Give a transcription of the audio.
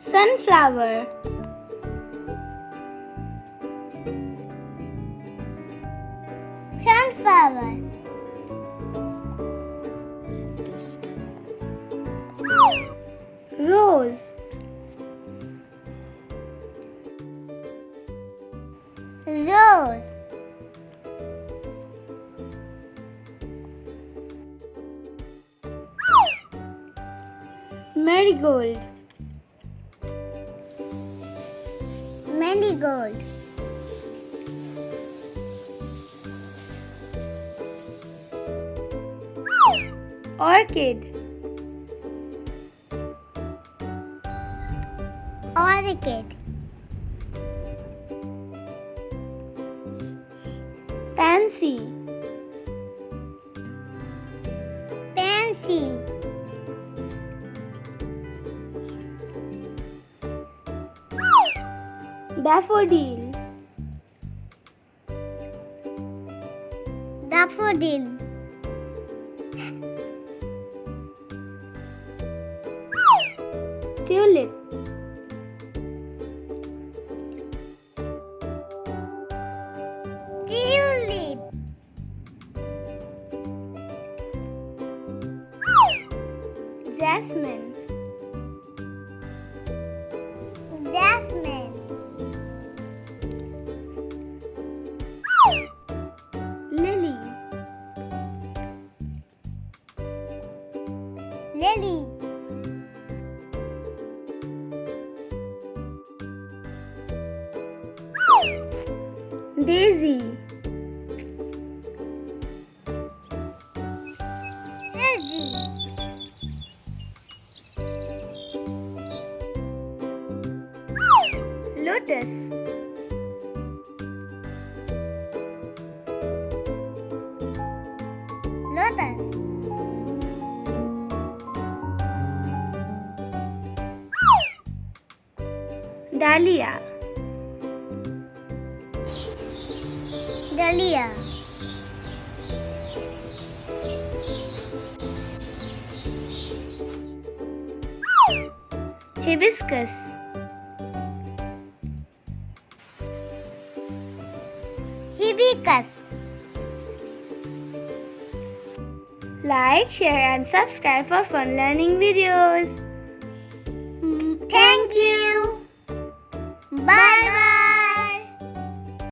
Sunflower. Sunflower. Rose. Rose. Marigold. Marigold. Orchid. Orchid. Pansy. Pansy. Daffodil. Daffodil. Tulip. Tulip. Jasmine. Jasmine. Lily. Lily. Daisy. Daisy. Lotus. Lotus. Dahlia. Dahlia. Hibiscus. Hibiscus. Like, share and subscribe for fun learning videos.